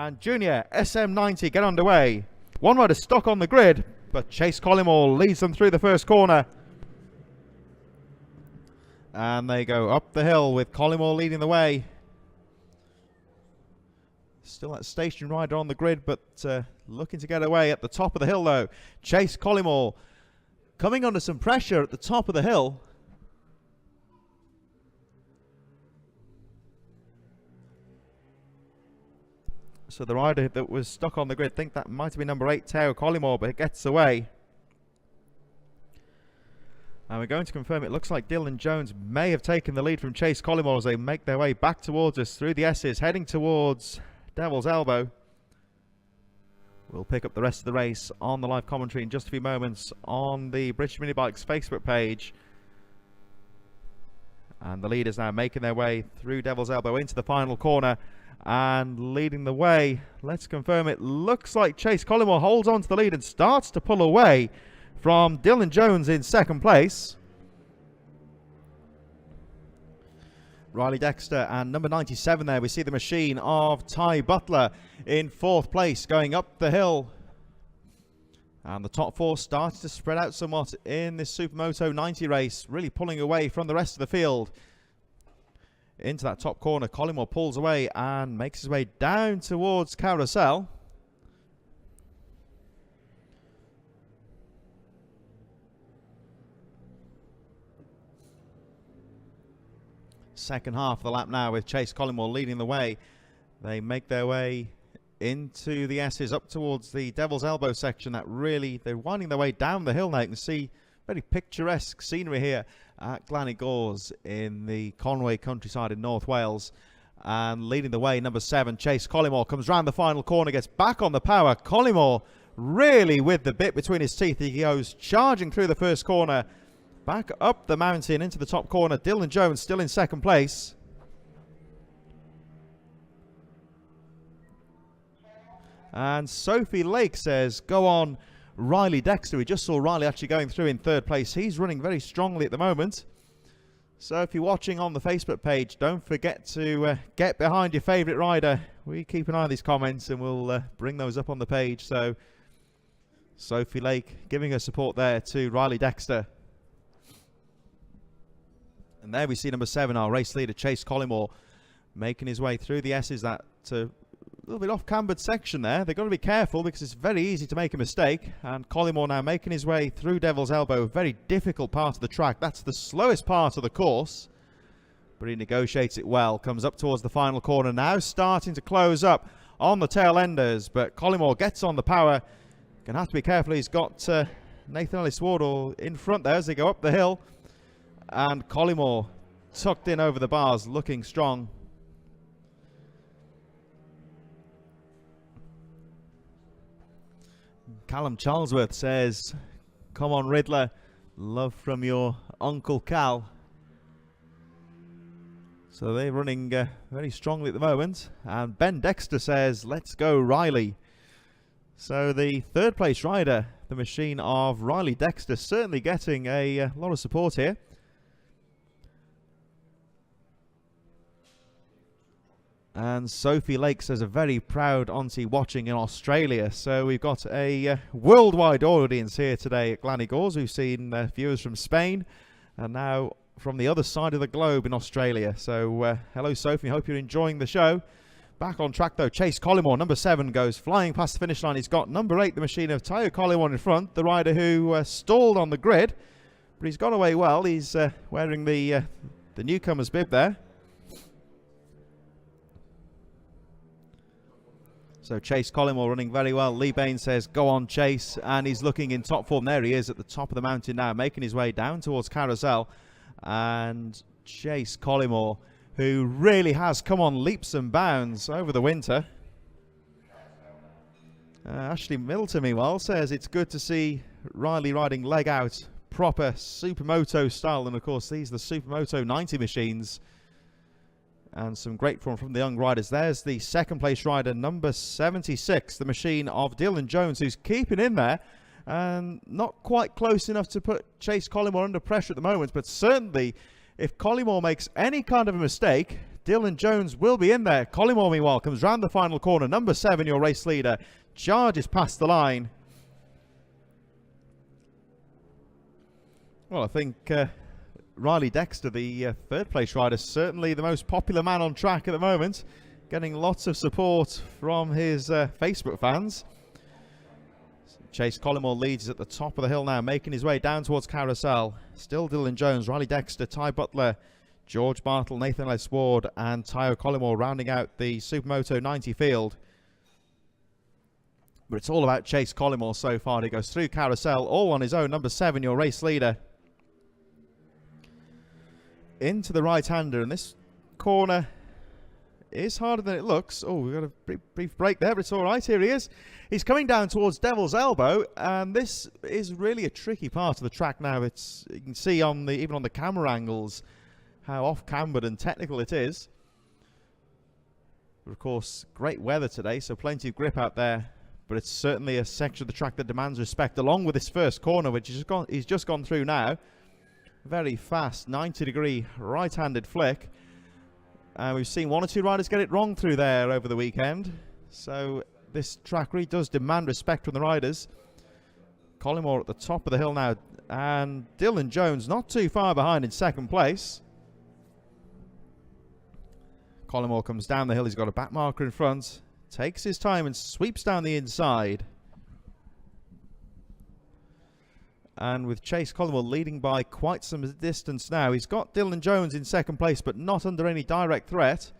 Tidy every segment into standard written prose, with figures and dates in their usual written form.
and Jnr SM 90 get underway. One rider stuck on the grid, but Chase Collymore leads them through the first corner. And they go up the hill with Collymore leading the way. Still that station rider on the grid, but looking to get away at the top of the hill though. Chase Collymore coming under some pressure at the top of the hill. So the rider that was stuck on the grid, I think that might have been number 8, Tao Collymore, but it gets away. And we're going to confirm it looks like Dylan Jones may have taken the lead from Chase Collymore as they make their way back towards us through the S's, heading towards Devil's Elbow. We'll pick up the rest of the race on the live commentary in just a few moments on the British Minibikes Facebook page. And the leaders now making their way through Devil's Elbow into the final corner and leading the way. Let's confirm it looks like Chase Collymore holds on to the lead and starts to pull away from Dylan Jones in second place. Riley Dexter and number 97 there. We see the machine of Ty Butler in fourth place going up the hill. And the top four started to spread out somewhat in this Supermoto 90 race, really pulling away from the rest of the field. Into that top corner, Collymore pulls away and makes his way down towards Carousel. Second half of the lap now with Chase Collymore leading the way. They make their way into the S's up towards the Devil's Elbow section. That really, they're winding their way down the hill now. You can see very picturesque scenery here at Glan y Gors in the Conway countryside in North Wales. And leading the way, number 7, Chase Collymore, comes round the final corner, gets back on the power. Collymore really with the bit between his teeth. He goes charging through the first corner, back up the mountain into the top corner. Dylan Jones still in second place. And Sophie Lake says, go on Riley Dexter. We just saw Riley actually going through in third place. He's running very strongly at the moment. So if you're watching on the Facebook page, don't forget to get behind your favourite rider. We keep an eye on these comments and we'll bring those up on the page. So Sophie Lake giving her support there to Riley Dexter. And there we see number 7, our race leader, Chase Collymore, making his way through the S's. That a little bit off-cambered section there. They've got to be careful because it's very easy to make a mistake. And Collymore now making his way through Devil's Elbow, a very difficult part of the track. That's the slowest part of the course. But he negotiates it well, comes up towards the final corner. Now starting to close up on the tail enders. But Collymore gets on the power. Gonna have to be careful. He's got Nathan Ellis-Wardle in front there as they go up the hill. And Collymore tucked in over the bars, looking strong. Callum Charlesworth says, come on Riddler, love from your Uncle Cal. So they're running very strongly at the moment. And Ben Dexter says, let's go Riley. So the third place rider, the machine of Riley Dexter, certainly getting a lot of support here. And Sophie Lake says, a very proud auntie watching in Australia. So we've got a worldwide audience here today at Glan y Gors. We've seen viewers from Spain and now from the other side of the globe in Australia. So hello Sophie, hope you're enjoying the show. Back on track though, Chase Collymore, number 7, goes flying past the finish line. He's got number 8, the machine of Tao Collymore in front, the rider who stalled on the grid. But he's got away well. He's wearing the newcomer's bib there. So Chase Collymore running very well. Lee Bain says, go on Chase. And he's looking in top form. There he is at the top of the mountain now, making his way down towards Carousel. And Chase Collymore, who really has come on leaps and bounds over the winter. Ashley Middleton, meanwhile, says it's good to see Riley riding leg out, proper Supermoto style. And of course, these are the Supermoto 90 machines. And some great form from the young riders. There's the second place rider, number 76, the machine of Dylan Jones, who's keeping in there. And not quite close enough to put Chase Collymore under pressure at the moment. But certainly, if Collymore makes any kind of a mistake, Dylan Jones will be in there. Collymore, meanwhile, comes round the final corner. Number 7, your race leader, charges past the line. Well, I think Riley Dexter, the third place rider, certainly the most popular man on track at the moment, getting lots of support from his Facebook fans. Chase Collymore leads at the top of the hill now, making his way down towards Carousel. Still Dylan Jones, Riley Dexter, Ty Butler, George Bartle, Nathan Les Ward and Tayo Collymore rounding out the Supermoto 90 field. But it's all about Chase Collymore so far. He goes through Carousel all on his own. Number 7, your race leader. Into the right-hander, and this corner is harder than it looks. Oh, we've got a brief break there, but it's all right. Here he is. He's coming down towards Devil's Elbow, and this is really a tricky part of the track now. It's, you can see on the even on the camera angles how off-cambered and technical it is. But of course, great weather today, so plenty of grip out there. But it's certainly a section of the track that demands respect, along with this first corner, which he's just gone through now. Very fast, 90-degree right-handed flick. And we've seen 1 or 2 riders get it wrong through there over the weekend. So this track really does demand respect from the riders. Collymore at the top of the hill now. And Dylan Jones not too far behind in second place. Collymore comes down the hill. He's got a back marker in front. Takes his time and sweeps down the inside. And with Chase Collymore leading by quite some distance now. He's got Dylan Jones in second place, but not under any direct threat.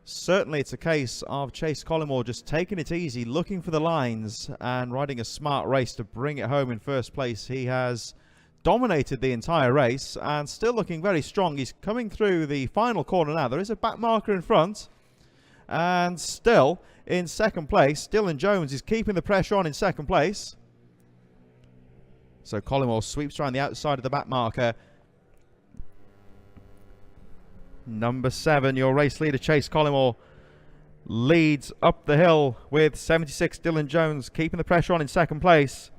Certainly it's a case of Chase Collymore just taking it easy, looking for the lines and riding a smart race to bring it home in first place. He has dominated the entire race and still looking very strong. He's coming through the final corner now. There is a back marker in front. And still in second place, Dylan Jones is keeping the pressure on in second place. So Collymore sweeps around the outside of the back marker. Number 7, your race leader, Chase Collymore, leads up the hill with 76 Dylan Jones keeping the pressure on in second place.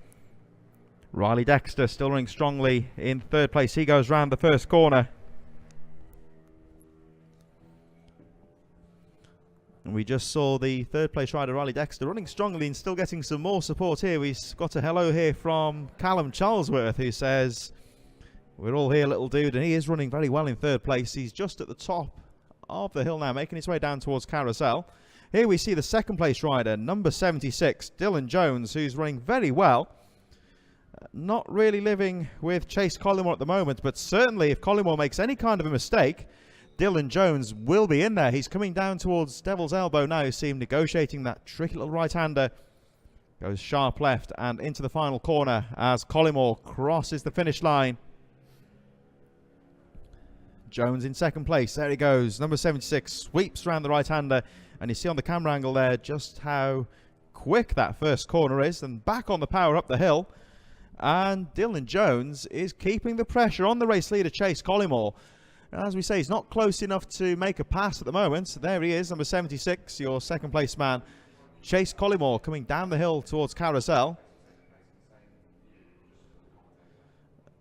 Riley Dexter still running strongly in third place. He goes round the first corner. And we just saw the third place rider, Riley Dexter, running strongly and still getting some more support here. We've got a hello here from Callum Charlesworth, who says, we're all here, little dude, and he is running very well in third place. He's just at the top of the hill now, making his way down towards Carousel. Here we see the second place rider, number 76, Dylan Jones, who's running very well. Not really living with Chase Collymore at the moment, but certainly if Collymore makes any kind of a mistake, Dylan Jones will be in there. He's coming down towards Devil's Elbow now. You see him negotiating that tricky little right-hander. Goes sharp left and into the final corner as Collymore crosses the finish line. Jones in second place. There he goes. Number 76 sweeps around the right-hander. And you see on the camera angle there just how quick that first corner is. And back on the power up the hill. And Dylan Jones is keeping the pressure on the race leader, Chase Collymore. As we say, he's not close enough to make a pass at the moment. There he is, number 76, your second place man, Chase Collymore, coming down the hill towards Carousel.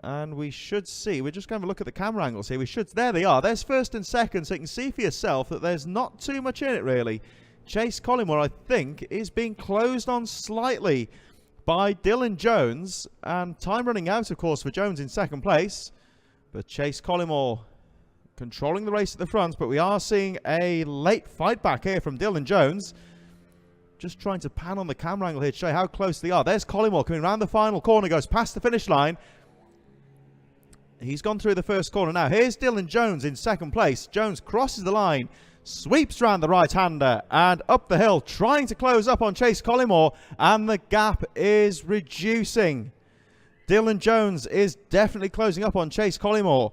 And we should see, we're just going to look at the camera angles here. There they are. There's first and second, so you can see for yourself that there's not too much in it, really. Chase Collymore, I think, is being closed on slightly by Dylan Jones. And time running out, of course, for Jones in second place. But Chase Collymore controlling the race at the front, but we are seeing a late fight back here from Dylan Jones. Just trying to pan on the camera angle here to show you how close they are. There's Collymore coming around the final corner, goes past the finish line. He's gone through the first corner now. Here's Dylan Jones in second place. Jones crosses the line, sweeps round the right-hander and up the hill, trying to close up on Chase Collymore, and the gap is reducing. Dylan Jones is definitely closing up on Chase Collymore.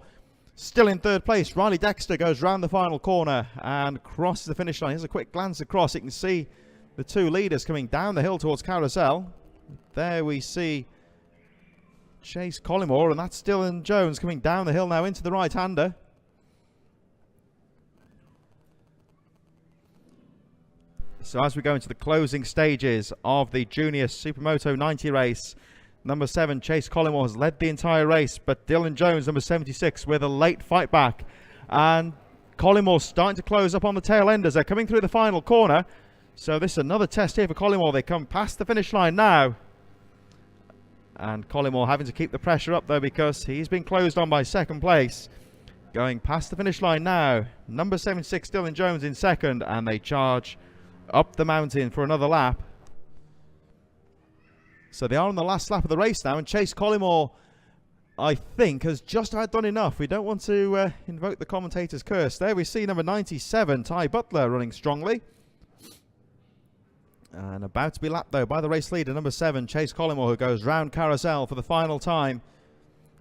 Still in third place, Riley Dexter goes round the final corner and crosses the finish line. Here's a quick glance across. You can see the two leaders coming down the hill towards Carousel. There we see Chase Collymore, and that's Dylan Jones coming down the hill now into the right-hander. So as we go into the closing stages of the Junior Supermoto 90 race, number 7, Chase Collymore, has led the entire race, but Dylan Jones, number 76, with a late fight back. And Collymore starting to close up on the tail end as they're coming through the final corner. So this is another test here for Collymore. They come past the finish line now. And Collymore having to keep the pressure up though, because he's been closed on by second place. Going past the finish line now. Number 76 Dylan Jones in second, and they charge up the mountain for another lap. So they are on the last lap of the race now, and Chase Collymore, I think, has just about done enough. We don't want to invoke the commentator's curse. There we see number 97, Ty Butler, running strongly. And about to be lapped, though, by the race leader, number 7, Chase Collymore, who goes round carousel for the final time.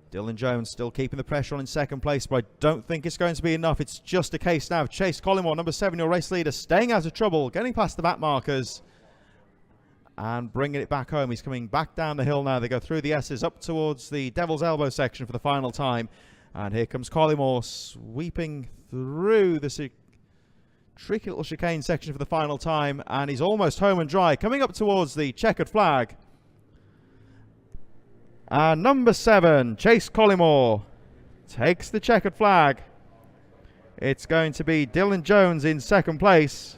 Dylan Jones still keeping the pressure on in second place, but I don't think it's going to be enough. It's just a case now of Chase Collymore, number 7, your race leader, staying out of trouble, getting past the back markers and bringing it back home. He's coming back down the hill now. They go through the S's up towards the Devil's Elbow section for the final time. And here comes Collymore sweeping through the tricky little chicane section for the final time. And he's almost home and dry, coming up towards the checkered flag. And number 7, Chase Collymore, takes the checkered flag. It's going to be Dylan Jones in second place.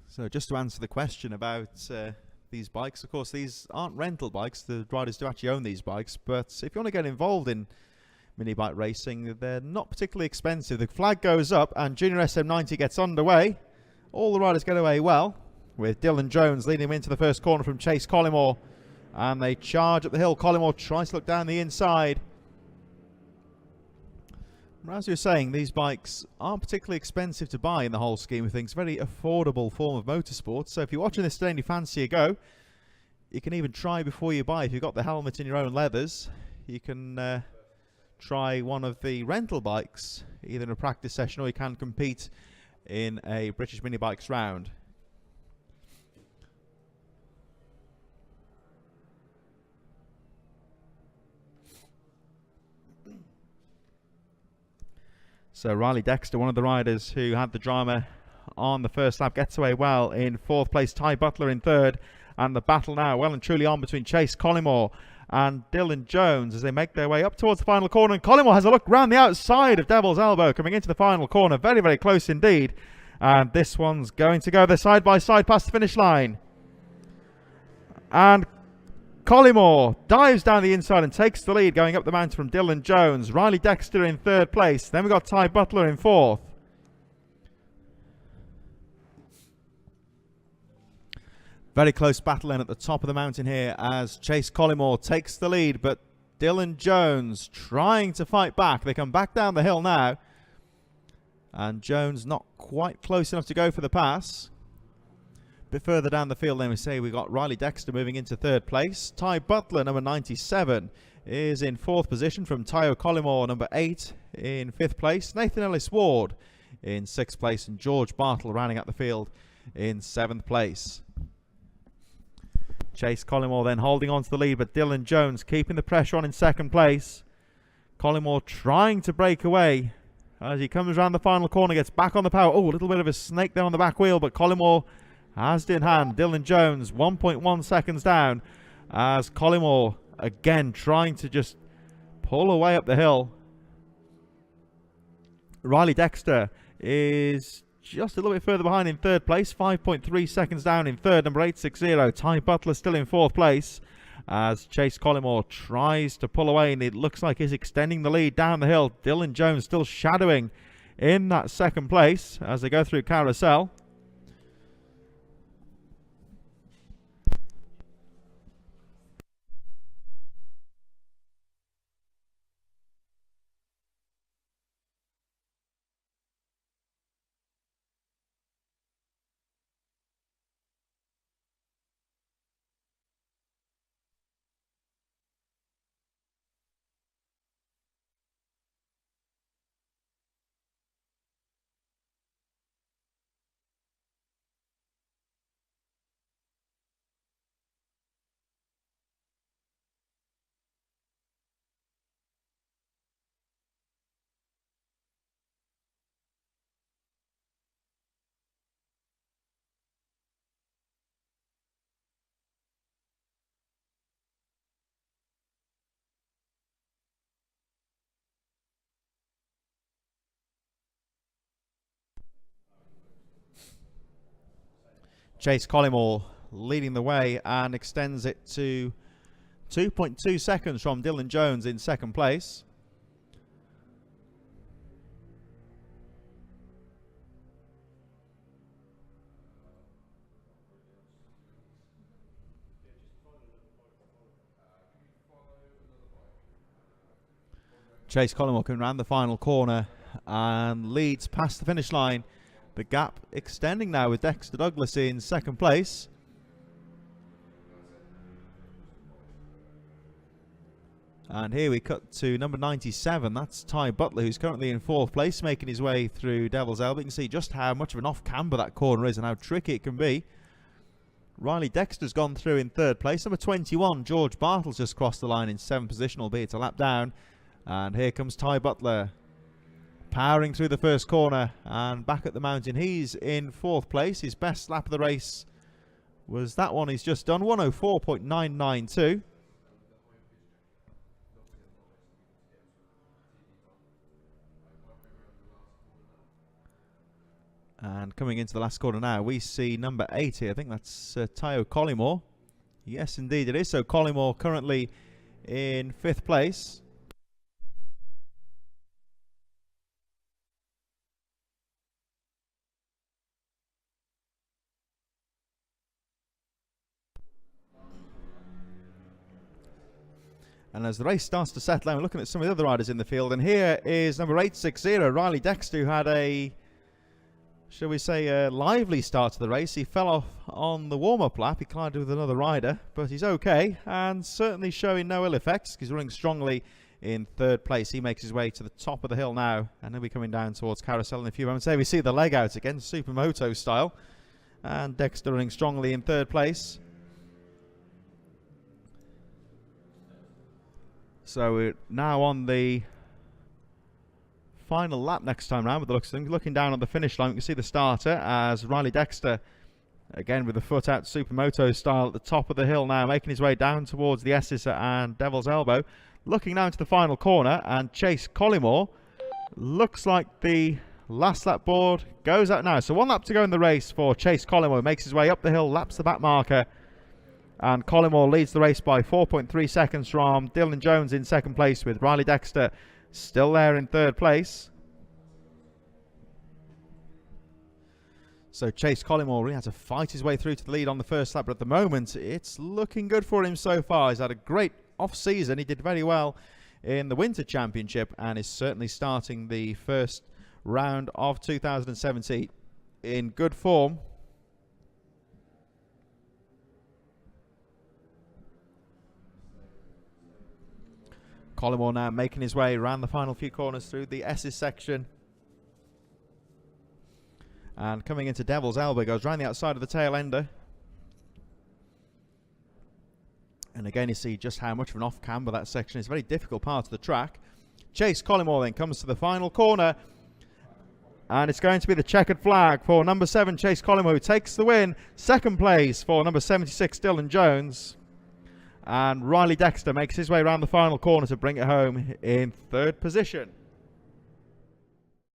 So just to answer the question about these bikes, of course these aren't rental bikes, the riders do actually own these bikes, but if you want to get involved in mini bike racing, they're not particularly expensive. The flag goes up and Jnr SM gets underway. All the riders get away well, with Dylan Jones leading him into the first corner from Chase Collymore, and they charge up the hill. Collymore tries to look down the inside. As you were saying, these bikes aren't particularly expensive to buy in the whole scheme of things. Very affordable form of motorsport. So if you're watching this today and you fancy a go, you can even try before you buy. If you've got the helmet in your own leathers, you can try one of the rental bikes, either in a practice session or you can compete in a British Mini Bikes round. So Riley Dexter, one of the riders who had the drama on the first lap, gets away well in fourth place. Ty Butler in third. And the battle now well and truly on between Chase Collymore and Dylan Jones as they make their way up towards the final corner. And Collymore has a look round the outside of Devil's Elbow coming into the final corner. Very, very close indeed. And this one's going to go there side by side past the finish line. And Collymore dives down the inside and takes the lead going up the mountain from Dylan Jones. Riley Dexter in third place. Then we've got Ty Butler in fourth. Very close battle then at the top of the mountain here as Chase Collymore takes the lead, but Dylan Jones trying to fight back. They come back down the hill now. And Jones not quite close enough to go for the pass. A bit further down the field, then we say we've got Riley Dexter moving into third place. Ty Butler, number 97, is in fourth position from Tyo Collymore, number 8, in fifth place. Nathan Ellis Ward in sixth place, and George Bartle rounding out the field in seventh place. Chase Collymore then holding on to the lead, but Dylan Jones keeping the pressure on in second place. Collymore trying to break away as he comes around the final corner, gets back on the power. Oh, a little bit of a snake there on the back wheel, but Collymore has it in hand. Dylan Jones 1.1 seconds down as Collymore again trying to just pull away up the hill. Riley Dexter is just a little bit further behind in third place, 5.3 seconds down in third, number 860. Ty Butler still in fourth place as Chase Collymore tries to pull away, and it looks like he's extending the lead down the hill. Dylan Jones still shadowing in that second place as they go through Carousel. Chase Collymore leading the way and extends it to 2.2 seconds from Dylan Jones in second place. Chase Collymore coming around the final corner and leads past the finish line. The gap extending now with Dexter Douglas in second place. And here we cut to number 97. That's Ty Butler, who's currently in fourth place, making his way through Devil's Elbow. You can see just how much of an off-camber that corner is and how tricky it can be. Riley Dexter's gone through in third place. Number 21, George Bartle's just crossed the line in seventh position, albeit a lap down. And here comes Ty Butler, powering through the first corner and back at the mountain. He's in fourth place. His best lap of the race was that one he's just done, 104.992. And coming into the last corner now, we see number 80. I think that's Tayo Collymore. Yes, indeed it is. So Collymore currently in fifth place. And as the race starts to settle down, we're looking at some of the other riders in the field. And here is number 860, Riley Dexter, who had a, shall we say, a lively start to the race. He fell off on the warm-up lap. He collided with another rider, but he's okay and certainly showing no ill effects. He's running strongly in third place. He makes his way to the top of the hill now, and he'll be coming down towards Carousel in a few moments. There we see the leg out again, Supermoto style. And Dexter running strongly in third place. So we're now on the final lap next time round with the looks of things. Looking down on the finish line, we can see the starter as Riley Dexter, again with the foot out Supermoto style at the top of the hill now, making his way down towards the Esses and Devil's Elbow. Looking now into the final corner, and Chase Collymore looks like the last lap board goes out now. So one lap to go in the race for Chase Collymore. Makes his way up the hill, laps the back marker. And Collymore leads the race by 4.3 seconds from Dylan Jones in second place, with Riley Dexter still there in third place. So Chase Collymore really had to fight his way through to the lead on the first lap, but at the moment it's looking good for him so far. He's had a great off-season. He did very well in the Winter Championship and is certainly starting the first round of 2017 in good form. Collymore now making his way around the final few corners through the S's section. And coming into Devil's Elbow, goes round the outside of the tail ender. And again, you see just how much of an off-camber that section is. A very difficult part of the track. Chase Collymore then comes to the final corner. And it's going to be the checkered flag for number 7, Chase Collymore, who takes the win. Second place for number 76, Dylan Jones. And Riley Dexter makes his way around the final corner to bring it home in third position.